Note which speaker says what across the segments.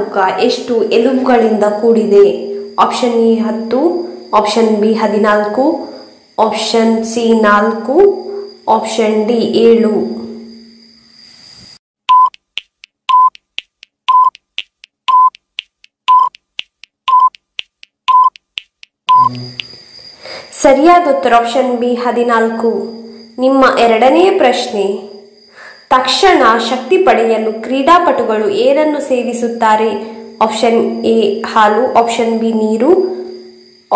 Speaker 1: ತೂಕ ಎಷ್ಟು ಎಲುಬುಗಳಿಂದ ಕೂಡಿದೆ? Option A 10, option B 14, option C 4, option D 7. ಸರಿಯಾದ ಉತ್ತರ ಆಪ್ಷನ್ ಬಿ 14. ನಿಮ್ಮ ಎರಡನೆಯ ಪ್ರಶ್ನೆ, ತಕ್ಷಣ ಶಕ್ತಿ ಪಡೆಯಲು ಕ್ರೀಡಾಪಟುಗಳು ಏನನ್ನು ಸೇವಿಸುತ್ತಾರೆ? ಆಪ್ಷನ್ ಎ ಹಾಲು, ಆಪ್ಷನ್ ಬಿ ನೀರು,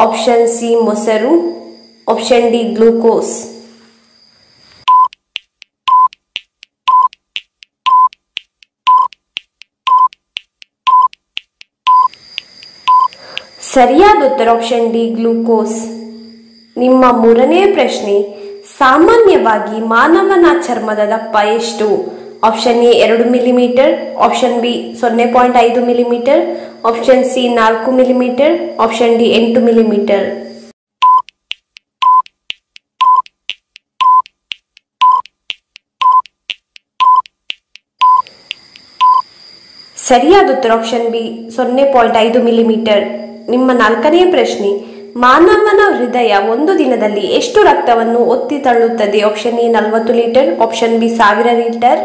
Speaker 1: ಆಪ್ಷನ್ ಸಿ ಮೊಸರು, ಆಪ್ಷನ್ ಡಿ ಗ್ಲೂಕೋಸ್. ಸರಿಯಾದ ಉತ್ತರ ಆಪ್ಷನ್ ಡಿ ಗ್ಲೂಕೋಸ್. ನಿಮ್ಮ ಮೂರನೇ ಪ್ರಶ್ನೆ, ಸಾಮಾನ್ಯವಾಗಿ ಮಾನವನ ಚರ್ಮದ ದಪ್ಪ ಎಷ್ಟು? Option A 2 millimetre, option B 0.5 millimetre, option C 4 millimetre, option D 8 millimetre. ಸರಿಯಾದ ಉತ್ತರ ಆಪ್ಷನ್ ಬಿ 0.5 ಮಿಲಿಮೀಟರ್. ನಿಮ್ಮ ನಾಲ್ಕನೇ ಪ್ರಶ್ನೆ, ಮಾನವನ ಹೃದಯ ಒಂದು ದಿನದಲ್ಲಿ ಎಷ್ಟು ರಕ್ತವನ್ನು ಒತ್ತಿ ತಳ್ಳುತ್ತದೆ? Option A 40 litre, option B 1000 litre,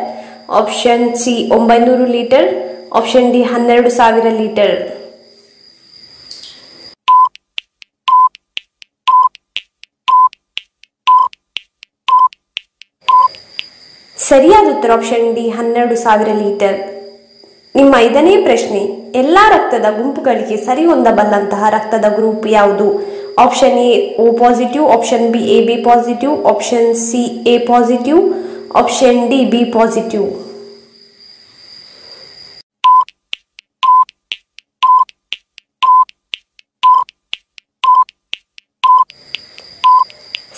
Speaker 1: option C 900 litre, option D 12,000 litre. ಸರಿಯಾದ ಉತ್ತರ ಆಪ್ಷನ್ ಡಿ 12,000 ಲೀಟರ್. ನಿಮ್ಮ ಐದನೇ ಪ್ರಶ್ನೆ, ಎಲ್ಲಾ ರಕ್ತದ ಗುಂಪುಗಳಿಗೆ ಸರಿ ಹೊಂದಬಲ್ಲಂತಹ ರಕ್ತದ ಗ್ರೂಪ್ ಯಾವುದು? Option A O positive, option B A B positive, option C A positive, option D B positive.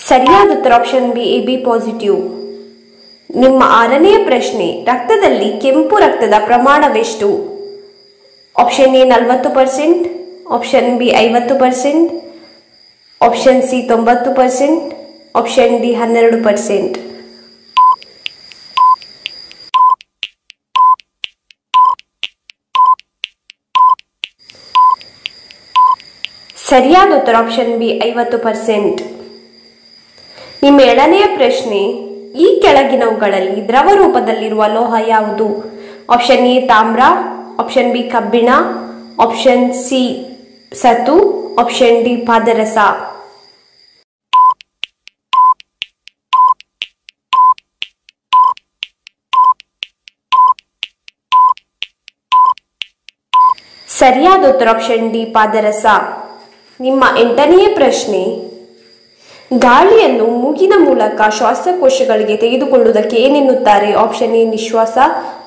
Speaker 1: ಸರಿಯಾದ ಉತ್ತರ option B A B positive. ನಿಮ್ಮ ಆರನೇ ಪ್ರಶ್ನೆ, ರಕ್ತದಲ್ಲಿ ಕೆಂಪು ರಕ್ತದ ಪ್ರಮಾಣವೆಷ್ಟು? Option A 40%, option B 50%, option C 90%, option D 12%. ಸರಿಯಾದ ಉತ್ತರ ಆಪ್ಷನ್ ಬಿ 50%. ನಿಮ್ಮ ಏಳನೆಯ ಪ್ರಶ್ನೆ, ಈ ಕೆಳಗಿನವುಗಳಲ್ಲಿ ದ್ರವ ರೂಪದಲ್ಲಿರುವ ಲೋಹ ಯಾವುದು? ಆಪ್ಷನ್ ಎ ತಾಮ್ರ, ಆಪ್ಷನ್ ಬಿ ಕಬ್ಬಿಣ, ಆಪ್ಷನ್ ಸಿ ಸತು, ಆಪ್ಷನ್ ಡಿ ಪಾದರಸ. ಸರಿಯಾದ ಉತ್ತರ ಆಪ್ಷನ್ ಡಿ ಪಾದರಸ. ನಿಮ್ಮ ಎಂಟನೆಯ ಪ್ರಶ್ನೆ, ಗಾಳಿಯನ್ನು ಮೂಗಿನ ಮೂಲಕ ಶ್ವಾಸಕೋಶಗಳಿಗೆ ತೆಗೆದುಕೊಳ್ಳುವುದಕ್ಕೆ ಏನೆನ್ನುತ್ತಾರೆ? ಆಪ್ಷನ್ ಎ ನಿಶ್ವಾಸ,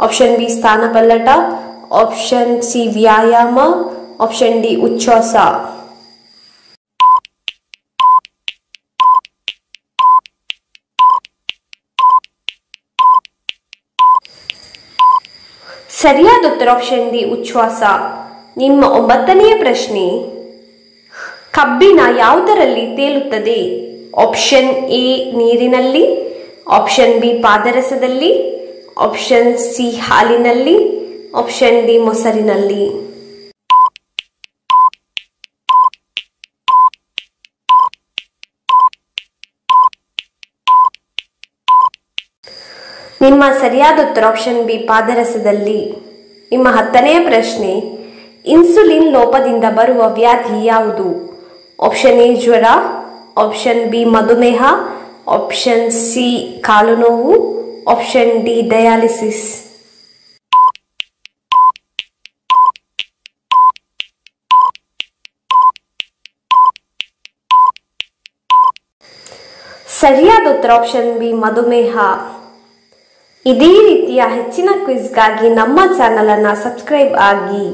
Speaker 1: ಆಪ್ಷನ್ ಬಿ ಸ್ಥಾನಪಲ್ಲಟ, ಆಪ್ಷನ್ ಸಿ ವ್ಯಾಯಾಮ, ಆಪ್ಷನ್ ಡಿ ಉಚ್ಛ್ವಾಸ. ಸರಿಯಾದ ಉತ್ತರ ಆಪ್ಷನ್ ಡಿ ಉಚ್ಛ್ವಾಸ. ನಿಮ್ಮ ಒಂಬತ್ತನೆಯ ಪ್ರಶ್ನೆ, ಕಬ್ಬಿಣ ಯಾವುದರಲ್ಲಿ ತೇಲುತ್ತದೆ? ಆಪ್ಷನ್ ಎ ನೀರಿನಲ್ಲಿ, ಆಪ್ಷನ್ ಬಿ ಪಾದರಸದಲ್ಲಿ, ಆಪ್ಷನ್ ಸಿ ಹಾಲಿನಲ್ಲಿ, ಆಪ್ಷನ್ ಡಿ ಮೊಸರಿನಲ್ಲಿ. ನಿಮ್ಮ ಸರಿಯಾದ ಉತ್ತರ ಆಪ್ಷನ್ ಬಿ ಪಾದರಸದಲ್ಲಿ. ನಿಮ್ಮ ಹತ್ತನೆಯ ಪ್ರಶ್ನೆ, ಇನ್ಸುಲಿನ್ ಲೋಪದಿಂದ ಬರುವ ವ್ಯಾಧಿ ಯಾವುದು? ಆಪ್ಷನ್ ಎ ಜ್ವರ, ಆಪ್ಷನ್ ಬಿ ಮಧುಮೇಹ, ಆಪ್ಷನ್ ಸಿ ಕಾಲು ನೋವು, ಆಪ್ಷನ್ ಡಿ ಡಯಾಲಿಸಿಸ್. ಸರಿಯಾದ ಉತ್ತರ ಆಪ್ಷನ್ ಬಿ ಮಧುಮೇಹ. ಇದೇ ರೀತಿಯ ಹೆಚ್ಚಿನ ಕ್ವಿಜ್ಗಾಗಿ ನಮ್ಮ ಚಾನಲ್ ಅನ್ನು ಸಬ್ಸ್ಕ್ರೈಬ್ ಆಗಿ.